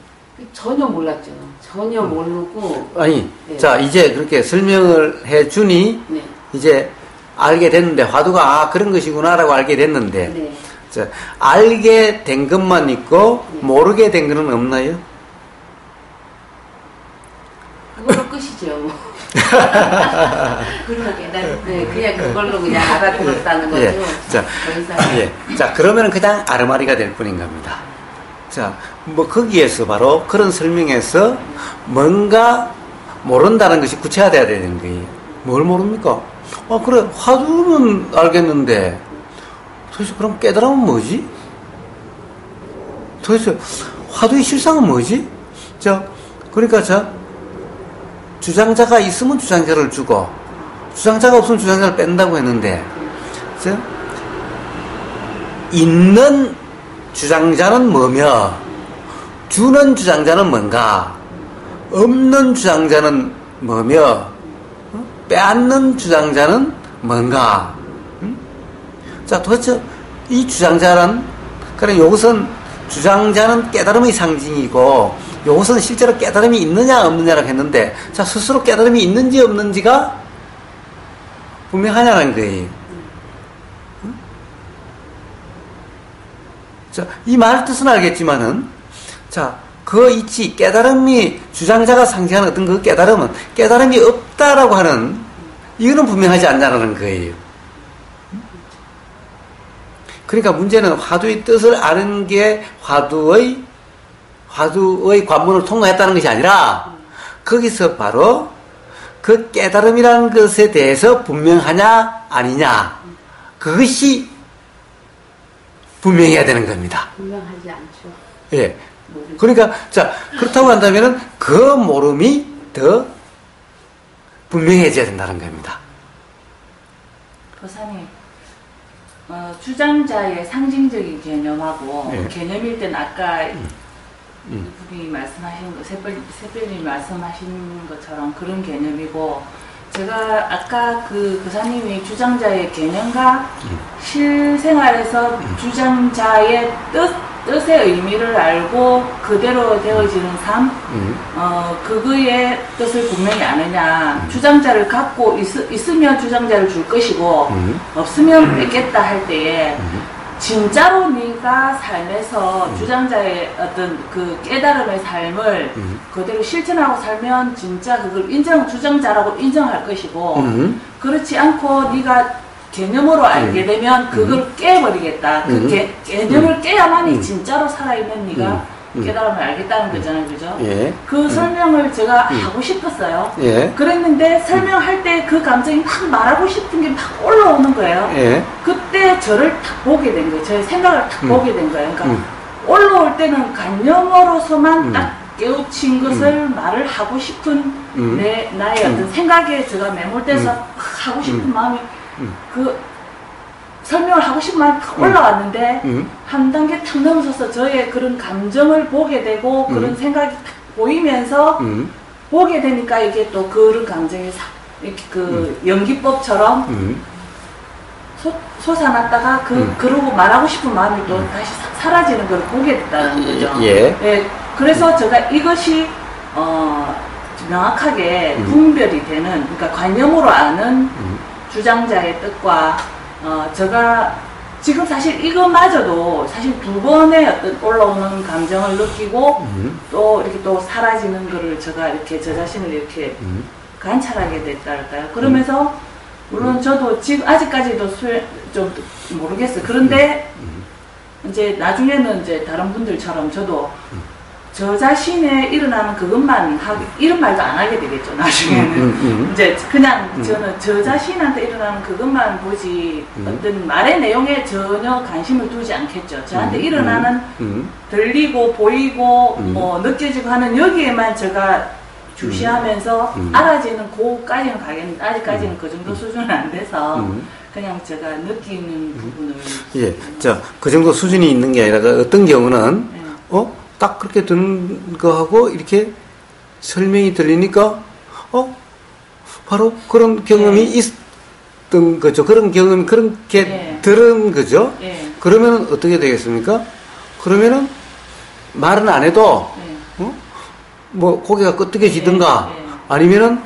전혀 몰랐죠. 전혀 모르고. 아니, 네. 자, 이제 그렇게 설명을 해주니, 네. 이제 알게 됐는데, 화두가 그런 것이구나라고 알게 됐는데, 네. 자, 알게 된 것만 있고, 네. 모르게 된 것은 없나요? 그걸로 끝이죠. 그냥 그걸로 그냥 알아들었다는 거죠. 예. 자, 자, 그러면 그냥 아르마리가 될 뿐인 겁니다. 자, 뭐 거기에서 바로 그런 설명에서 뭔가 모른다는 것이 구체화돼야 되는 거예요. 뭘 모릅니까? 그래, 화두는 알겠는데 도대체 그럼 깨달음은 뭐지? 도대체 화두의 실상은 뭐지? 자, 그러니까 주장자가 있으면 주장자를 주고 주장자가 없으면 주장자를 뺀다고 했는데, 자, 있는 주장자는 뭐며 주는 주장자는 뭔가, 없는 주장자는 뭐며 빼앗는 주장자는 뭔가? 자, 도대체 이 주장자는, 그래, 요것은 주장자는 깨달음의 상징이고, 요것은 실제로 깨달음이 있느냐, 없느냐라고 했는데, 자, 스스로 깨달음이 있는지 없는지가 분명하냐는 거예요. 자, 이 말 뜻은 알겠지만은, 자, 그 있지, 깨달음이, 주장자가 상징하는 어떤 그 깨달음은, 깨달음이 없다라고 하는, 이거는 분명하지 않냐라는 거예요. 그러니까 문제는 화두의 뜻을 아는 게 화두의 관문을 통과했다는 것이 아니라, 거기서 바로 그 깨달음이라는 것에 대해서 분명하냐, 아니냐, 그것이 분명해야 되는 겁니다. 분명하지 않죠. 예. 그러니까, 자, 그렇다고 한다면은 그 모름이 더 분명해져야 된다는 겁니다. 보사님, 주장자의 상징적인 개념하고 예. 개념일 때는 아까 분이 말씀하신 거, 새별님이 말씀하신 것처럼 그런 개념이고, 제가 아까 그 교사님이 주장자의 개념과 실생활에서 주장자의 뜻의 의미를 알고 그대로 되어지는 삶, 그거의 뜻을 분명히 아느냐, 주장자를 갖고 있으면 주장자를 줄 것이고, 없으면 뺏겠다 할 때에, 진짜로 네가 삶에서 주장자의 어떤 그 깨달음의 삶을 그대로 실천하고 살면 진짜 그걸 주장자라고 인정할 것이고, 그렇지 않고 네가 개념으로 알게 되면 그걸 깨버리겠다. 그 개념을 깨야만이 진짜로 살아있는 네가 깨달음을 알겠다는 거잖아요. 그죠? 예. 그 설명을 제가 하고 싶었어요. 예. 그랬는데 설명할 때 그 감정이 막 말하고 싶은 게 막 올라오는 거예요. 예. 그때 저를 탁 보게 된 거예요. 저의 생각을 탁 보게 된 거예요. 그러니까 올라올 때는 관념으로서만 딱 깨우친 것을 말을 하고 싶은 나의 어떤 생각에 제가 매몰돼서 하고 싶은 마음이 그 설명을 하고 싶은 마음이 탁 올라왔는데 한 단계 탁 넘어서서 저의 그런 감정을 보게 되고 그런 생각이 탁 보이면서 보게 되니까 이게 또 그런 감정이 이렇게 그 연기법처럼 솟아났다가 그러고 말하고 싶은 마음이 또 다시 사라지는 걸 보게 됐다는 거죠. 예. 예. 그래서 제가 이것이 명확하게 분별이 되는, 그러니까 관념으로 아는 주장자의 뜻과 제가 지금 사실 이거마저도 사실 두 번의 어떤 올라오는 감정을 느끼고 또 이렇게 또 사라지는 거를 제가 이렇게 저 자신을 이렇게 관찰하게 됐달까요. 그러면서 물론 저도 지금 아직까지도 좀 모르겠어요. 그런데 이제 나중에는 이제 다른 분들처럼 저도 저 자신에 일어나는 그것만 이런 말도 안 하게 되겠죠. 나중에는 이제 그냥 저는 저 자신한테 일어나는 그것만 보지 어떤 말의 내용에 전혀 관심을 두지 않겠죠. 저한테 일어나는 들리고 보이고 느껴지고 하는 여기에만 제가 주시하면서 알아지는 그까지는 가겠는데 아직까지는 그 정도 수준은 안 돼서 그냥 제가 느끼는 부분을 예. 자, 그 정도 수준이 있는 게 아니라 어떤 경우는 딱 그렇게 듣는 거하고 이렇게 설명이 들리니까 바로 그런 경험이 있던 거죠. 그런 경험이 그렇게 들은 거죠. 그러면 어떻게 되겠습니까? 그러면은 말은 안 해도 뭐 고개가 끄덕여지든가 아니면은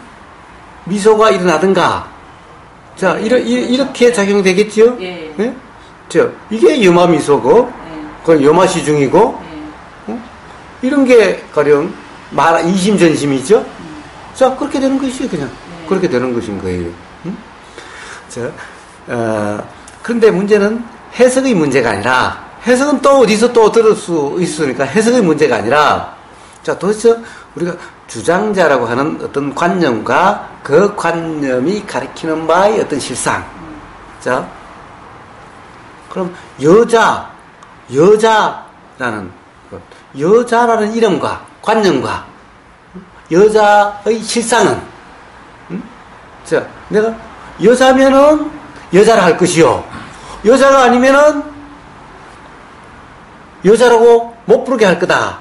미소가 일어나든가, 자 이렇게 작용되겠지요. 예? 자, 이게 염화 미소고 그건 염화 시중이고 이런 게 가령 이심전심이죠. 자, 그렇게 되는 것이죠. 그냥 그렇게 되는 것인 거예요. 자, 그런데 문제는 해석의 문제가 아니라, 해석은 또 어디서 또 들을 수 있으니까 해석의 문제가 아니라, 자, 도대체 우리가 주장자라고 하는 어떤 관념과 그 관념이 가리키는 바의 어떤 실상. 자, 그럼 여자라는 이름과 관념과 여자의 실상은, 자, 내가 여자면은 여자라 할 것이요, 여자가 아니면은 여자라고 못 부르게 할 거다.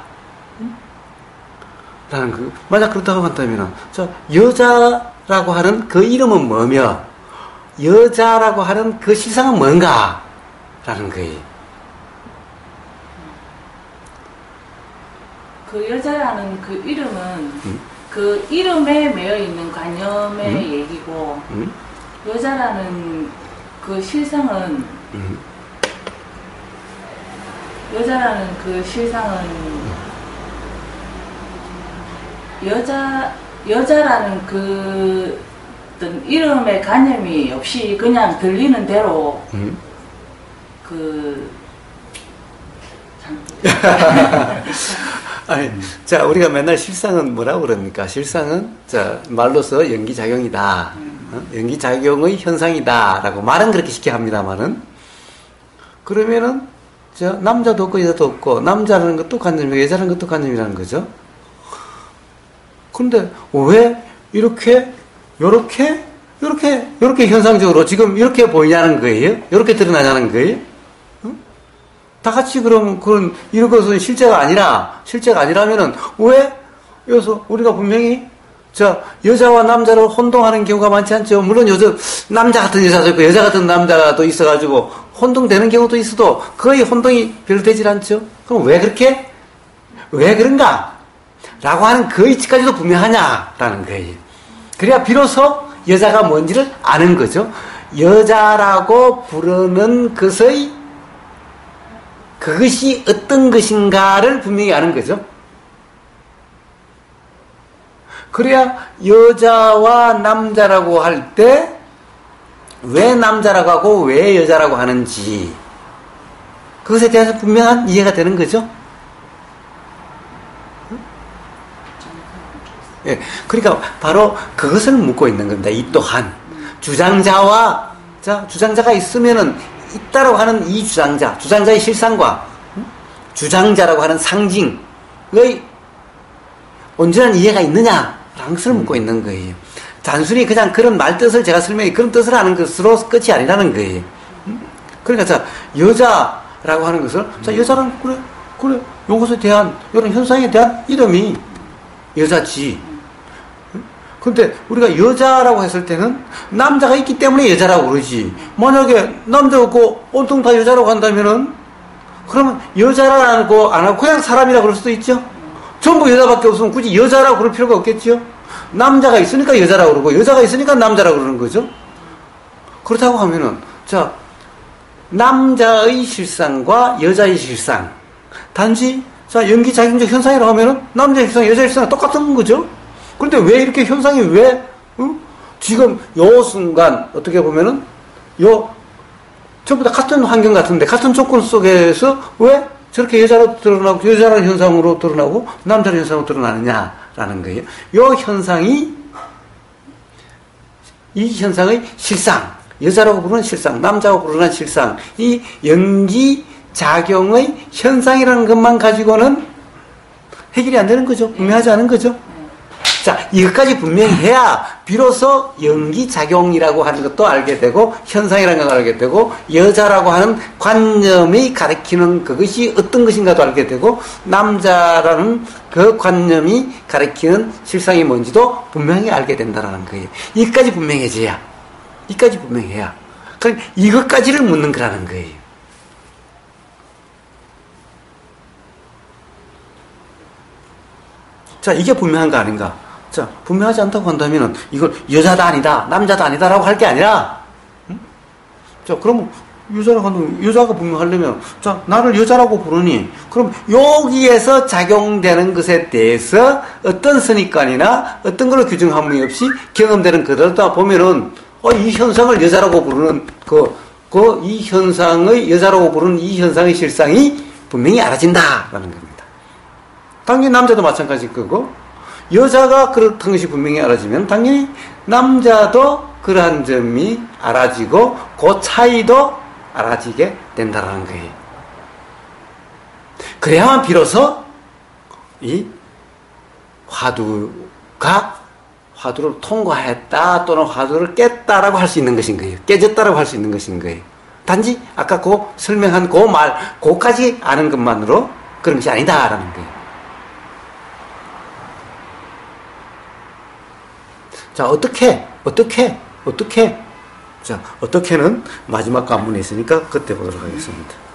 라는 거. 만약 그렇다고 한다면, 자, 여자라고 남자라고 하는 그 이름은 뭐며 여자라고 하는 그 실상은 뭔가 라는 거예요. 그 여자라는 그 이름은 그 이름에 매여 있는 관념의 얘기고 여자라는 그 실상은 여자라는 그 실상은 여자라는 그 어떤 이름의 관념이 없이 그냥 들리는 대로 그 아니, 자, 우리가 맨날 실상은 뭐라고 그럽니까? 실상은, 자, 말로서 연기작용이다. 연기작용의 현상이다. 라고 말은 그렇게 쉽게 합니다만은. 그러면은, 자, 남자도 없고 여자도 없고, 남자라는 것도 관념이고, 여자라는 것도 관념이라는 거죠. 그런데, 왜 이렇게 현상적으로 지금 이렇게 보이냐는 거예요? 이렇게 드러나냐는 거예요? 다 같이 그럼 그런 이런 것은 실제가 아니라면은 왜 여기서 우리가 분명히 자 여자와 남자를 혼동하는 경우가 많지 않죠. 물론 남자 같은 여자도 있고 여자 같은 남자도 있어가지고 혼동되는 경우도 있어도 거의 혼동이 별로 되질 않죠. 그럼 왜 그런가?라고 하는 그 이치까지도 분명하냐라는 거예요. 그래야 비로소 여자가 뭔지를 아는 거죠. 여자라고 부르는 것의 그것이 어떤 것인가를 분명히 아는 거죠. 그래야 여자와 남자라고 할 때 왜 남자라고 하고 왜 여자라고 하는지 그것에 대해서 분명한 이해가 되는 거죠. 예, 그러니까 바로 그것을 묻고 있는 겁니다. 이 또한 주장자가 있으면은 있다라고 하는 이 주장자의 실상과 주장자라고 하는 상징의 온전한 이해가 있느냐라는 것을 묻고 있는 거예요. 단순히 그냥 그런 말 뜻을 제가 설명해 그런 뜻을 아는 것으로 끝이 아니라는 거예요. 그러니까 자 여자라고 하는 것을 자 여자는 그래 요것에 대한 이런 현상에 대한 이름이 여자지. 근데 우리가 여자라고 했을 때는 남자가 있기 때문에 여자라고 그러지. 만약에 남자 없고 온통 다 여자라고 한다면은 그러면 여자라고 안 하고 그냥 사람이라고 그럴 수도 있죠. 전부 여자밖에 없으면 굳이 여자라고 그럴 필요가 없겠죠. 남자가 있으니까 여자라고 그러고 여자가 있으니까 남자라고 그러는 거죠. 그렇다고 하면은 자 남자의 실상과 여자의 실상 단지 자 연기작용적 현상이라고 하면은 남자의 실상 여자의 실상은 똑같은 거죠. 그런데 왜 이렇게 현상이 지금 요 순간 어떻게 보면은 전부 다 같은 환경 같은데 같은 조건 속에서 왜 저렇게 여자로 드러나고 여자라는 현상으로 드러나고 남자라는 현상으로 드러나느냐라는 거예요. 이 현상의 실상, 여자라고 부르는 실상, 남자라고 부르는 실상, 이 연기작용의 현상이라는 것만 가지고는 해결이 안 되는 거죠. 분명하지 않은 거죠. 자, 이것까지 분명히 해야 비로소 연기작용이라고 하는 것도 알게 되고 현상이라는 걸 알게 되고 여자라고 하는 관념이 가리키는 그것이 어떤 것인가도 알게 되고 남자라는 그 관념이 가리키는 실상이 뭔지도 분명히 알게 된다는 거예요. 이것까지 분명해져야 그러니까 이것까지를 묻는 거라는 거예요. 자, 이게 분명한 거 아닌가? 자, 분명하지 않다고 한다면 이걸 여자다 아니다, 남자다 아니다라고 할 게 아니라, 자, 그러면 여자가 분명하려면, 자, 나를 여자라고 부르니, 그럼 여기에서 작용되는 것에 대해서 어떤 선입관이나 어떤 걸 규정함이 없이 경험되는 그들다 보면은, 이 현상을 여자라고 부르는, 이 현상의, 여자라고 부르는 이 현상의 실상이 분명히 알아진다라는 겁니다. 당연히 남자도 마찬가지일 거고, 여자가 그렇다는 것이 분명히 알아지면 당연히 남자도 그러한 점이 알아지고 그 차이도 알아지게 된다는 거예요. 그래야만 비로소 이 화두를 통과했다 또는 화두를 깼다라고 할 수 있는 것인 거예요. 깨졌다라고 할 수 있는 것인 거예요. 단지 아까 설명한 그까지 아는 것만으로 그런 것이 아니다라는 거예요. 자, 어떻게? 자, 어떻게는 마지막 관문에 있으니까 그때 보도록 하겠습니다.